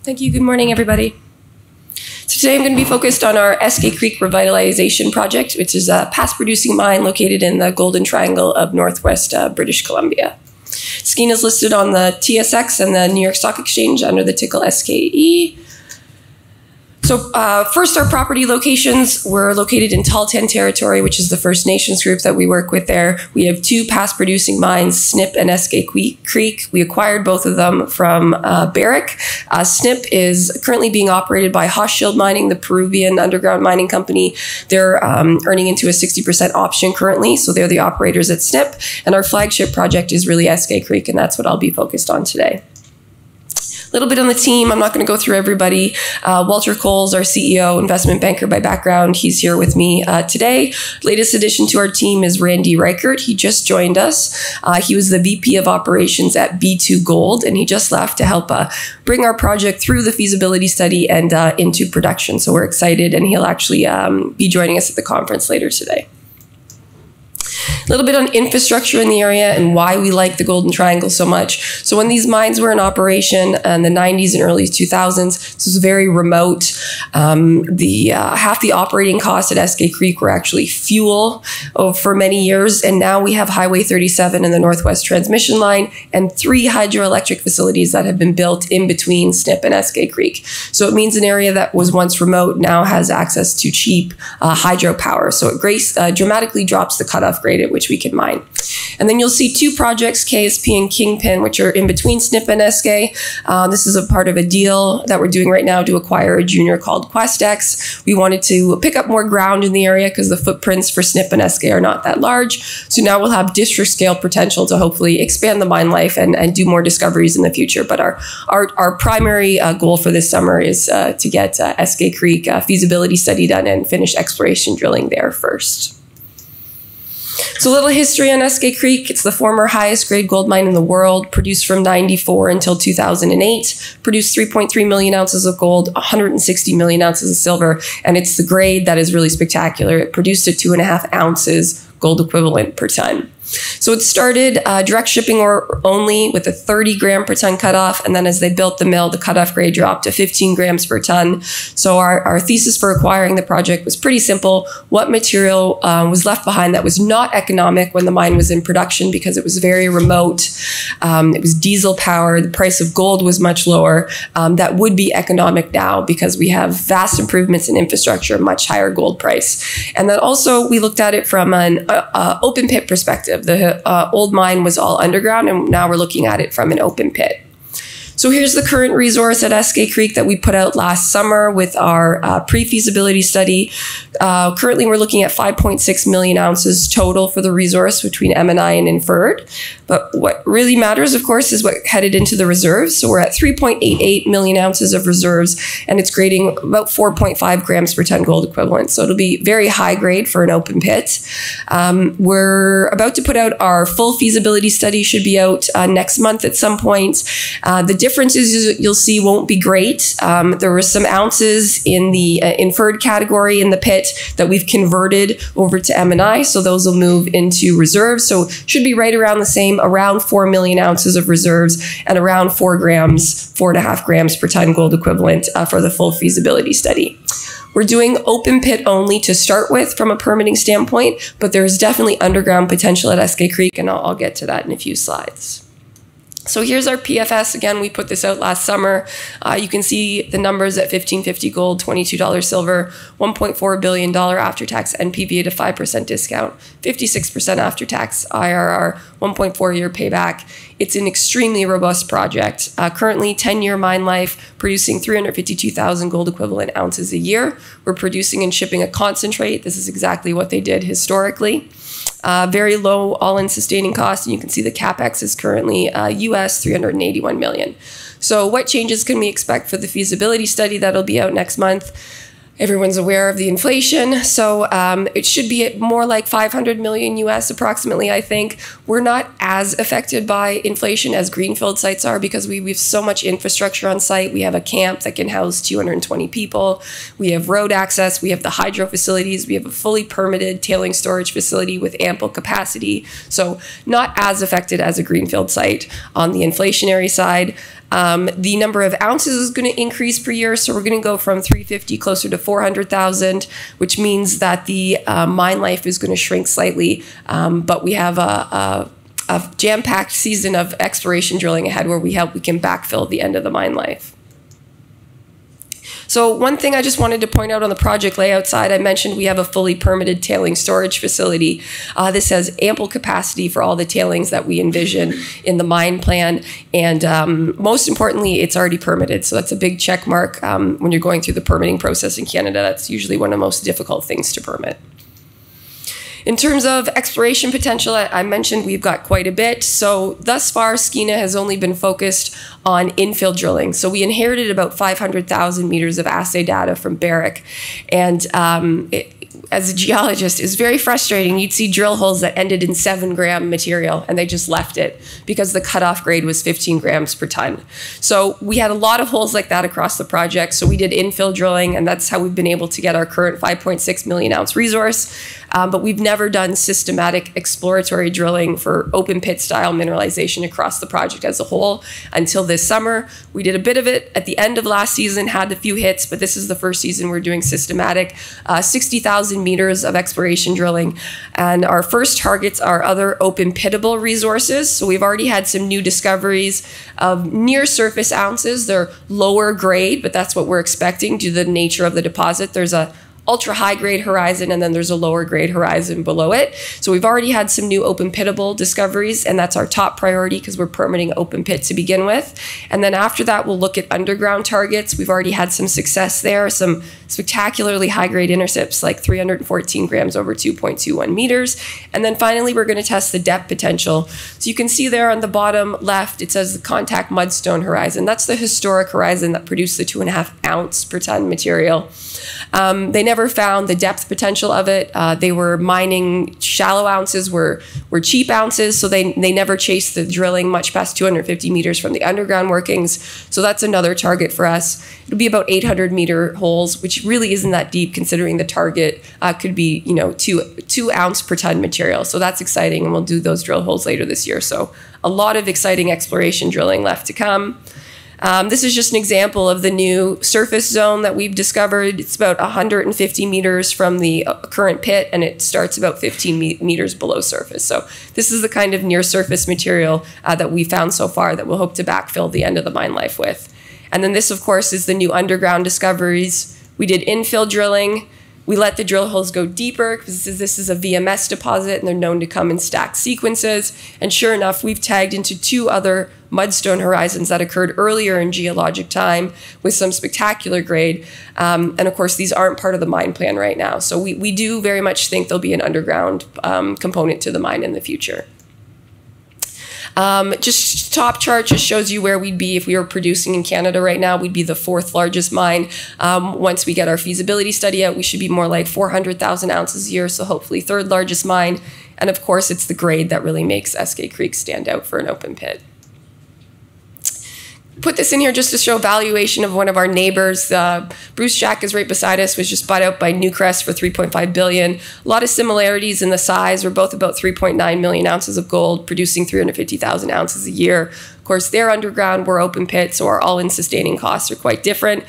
Thank you. Good morning, everybody. So today I'm going to be focused on our Eskay Creek revitalization project, which is a past-producing mine located in the Golden Triangle of Northwest British Columbia. Skeena is listed on the TSX and the New York Stock Exchange under the ticker SKE. So first, our property locations were located in Tahltan Territory, which is the First Nations group that we work with there. We have two past-producing mines, Snip and Eskay Creek. We acquired both of them from Barrick. Snip is currently being operated by Hochschild Mining, the Peruvian underground mining company. They're earning into a 60% option currently, so they're the operators at Snip. And our flagship project is really Eskay Creek, and that's what I'll be focused on today. A little bit on the team. I'm not going to go through everybody. Walter Coles, our CEO, investment banker by background. He's here with me today. Latest addition to our team is Randy Reichert. He just joined us. He was the VP of operations at B2 Gold, and he just left to help bring our project through the feasibility study and into production. So we're excited, and he'll actually be joining us at the conference later today. A little bit on infrastructure in the area and why we like the Golden Triangle so much. So when these mines were in operation in the 90s and early 2000s, this was very remote. Half the operating costs at Eskay Creek were actually fuel for many years. And now we have Highway 37 and the Northwest Transmission Line and 3 hydroelectric facilities that have been built in between Snip and Eskay Creek. So it means an area that was once remote now has access to cheap hydropower. So it dramatically drops the cutoff grade at which we can mine. And then you'll see 2 projects, KSP and Kingpin, which are in between Snip and Eskay. This is a part of a deal that we're doing right now to acquire a junior called QuestX. We wanted to pick up more ground in the area because the footprints for Snip and Eskay are not that large. So now we'll have district scale potential to hopefully expand the mine life and do more discoveries in the future. But our primary goal for this summer is to get Eskay Creek feasibility study done and finish exploration drilling there first. So a little history on Eskay Creek. It's the former highest grade gold mine in the world, produced from 94 until 2008, produced 3.3 million ounces of gold, 160 million ounces of silver, and it's the grade that is really spectacular. It produced at 2.5 ounces gold equivalent per ton. So it started direct shipping ore only with a 30 gram per ton cutoff. And then as they built the mill, the cutoff grade dropped to 15 grams per ton. So our thesis for acquiring the project was pretty simple. What material was left behind that was not economic when the mine was in production because it was very remote. It was diesel powered. The price of gold was much lower. That would be economic now because we have vast improvements in infrastructure, much higher gold price. And then also we looked at it from an open pit perspective. The old mine was all underground, and now we're looking at it from an open pit. So here's the current resource at Eskay Creek that we put out last summer with our pre-feasibility study. Currently, we're looking at 5.6 million ounces total for the resource between M&I and inferred. But what really matters, of course, is what headed into the reserves. So we're at 3.88 million ounces of reserves, and it's grading about 4.5 grams per ton gold equivalent. So it'll be very high grade for an open pit. We're about to put out our full feasibility study, should be out next month at some point. The differences you'll see won't be great. There were some ounces in the inferred category in the pit that we've converted over to M&I, so those will move into reserves. So should be right around the same, around 4 million ounces of reserves and around 4.5 grams per ton gold equivalent for the full feasibility study. We're doing open pit only to start with from a permitting standpoint, but there's definitely underground potential at Eskay Creek, and I'll get to that in a few slides. So here's our PFS. Again, we put this out last summer. You can see the numbers at $15.50 gold, $22 silver, $1.4 billion after-tax NPV at a 5% discount, 56% after-tax IRR, 1.4-year payback. It's an extremely robust project. Currently, 10-year mine life, producing 352,000 gold equivalent ounces a year. We're producing and shipping a concentrate. This is exactly what they did historically. Very low all-in sustaining cost, and you can see the CapEx is currently US $381 million. So what changes can we expect for the feasibility study that'll be out next month? Everyone's aware of the inflation, so it should be at more like 500 million US approximately, I think. We're not as affected by inflation as greenfield sites are because we have so much infrastructure on site. We have a camp that can house 220 people. We have road access. We have the hydro facilities. We have a fully permitted tailing storage facility with ample capacity. So not as affected as a greenfield site on the inflationary side. The number of ounces is going to increase per year, so we're going to go from 350 closer to 400,000, which means that the mine life is going to shrink slightly, but we have a jam-packed season of exploration drilling ahead where we can backfill the end of the mine life. So one thing I just wanted to point out on the project layout side, I mentioned we have a fully permitted tailings storage facility. This has ample capacity for all the tailings that we envision in the mine plan. And most importantly, it's already permitted. So that's a big check mark when you're going through the permitting process in Canada. That's usually one of the most difficult things to permit. In terms of exploration potential, I mentioned we've got quite a bit. So thus far, Skeena has only been focused on infill drilling. So we inherited about 500,000 meters of assay data from Barrick. And as a geologist, it's very frustrating. You'd see drill holes that ended in 7-gram material, and they just left it because the cutoff grade was 15 grams per ton. So we had a lot of holes like that across the project. So we did infill drilling, and that's how we've been able to get our current 5.6 million ounce resource. But we've never done systematic exploratory drilling for open pit style mineralization across the project as a whole until this summer. We did a bit of it at the end of last season, had a few hits, but this is the first season we're doing systematic 60,000 meters of exploration drilling. And our first targets are other open pittable resources. So we've already had some new discoveries of near surface ounces. They're lower grade, but that's what we're expecting due to the nature of the deposit. There's a ultra high grade horizon, and then there's a lower grade horizon below it. So we've already had some new open pittable discoveries, and that's our top priority because we're permitting open pit to begin with. And then after that, we'll look at underground targets. We've already had some success there, some spectacularly high grade intercepts like 314 grams over 2.21 meters. And then finally, we're going to test the depth potential. So you can see there on the bottom left, it says the contact mudstone horizon. That's the historic horizon that produced the 2.5 ounce per ton material. They never found the depth potential of it. They were mining shallow ounces, were cheap ounces, so they never chased the drilling much past 250 meters from the underground workings. So that's another target for us. It'll be about 800-meter holes, which really isn't that deep considering the target could be, you know, 2 ounce per ton material. So that's exciting, and we'll do those drill holes later this year. So a lot of exciting exploration drilling left to come. This is just an example of the new surface zone that we've discovered. It's about 150 meters from the current pit, and it starts about 15 meters below surface. So this is the kind of near surface material that we found so far that we'll hope to backfill the end of the mine life with. And then this, of course, is the new underground discoveries. We did infill drilling. We let the drill holes go deeper because this is a VMS deposit, and they're known to come in stacked sequences. And sure enough, we've tagged into 2 other mudstone horizons that occurred earlier in geologic time with some spectacular grade. And of course, these aren't part of the mine plan right now. So we do very much think there'll be an underground component to the mine in the future. Just top chart just shows you where we'd be if we were producing in Canada right now. We'd be the 4th largest mine. Once we get our feasibility study out, we should be more like 400,000 ounces a year, so hopefully 3rd largest mine. And of course, it's the grade that really makes Eskay Creek stand out for an open pit. Put this in here just to show valuation of one of our neighbors. Brucejack is right beside us, was just bought out by Newcrest for $3.5 billion. A lot of similarities in the size. We're both about 3.9 million ounces of gold, producing 350,000 ounces a year. Of course, they're underground, we're open pit, so our all-in sustaining costs are quite different.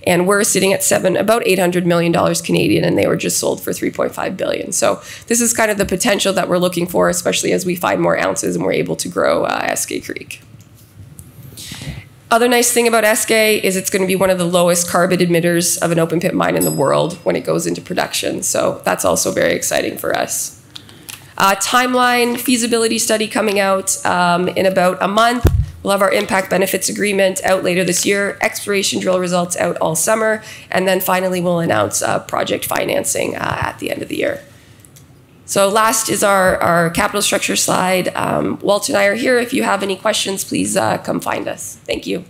And we're sitting at about $800 million Canadian, and they were just sold for $3.5 billion. So this is kind of the potential that we're looking for, especially as we find more ounces and we're able to grow Eskay Creek. Other nice thing about Eskay is it's going to be one of the lowest carbon emitters of an open pit mine in the world when it goes into production. So that's also very exciting for us. Timeline, feasibility study coming out in about a month. We'll have our impact benefits agreement out later this year, exploration drill results out all summer, and then finally we'll announce project financing at the end of the year. So last is our capital structure slide. Walt and I are here. If you have any questions, please come find us. Thank you.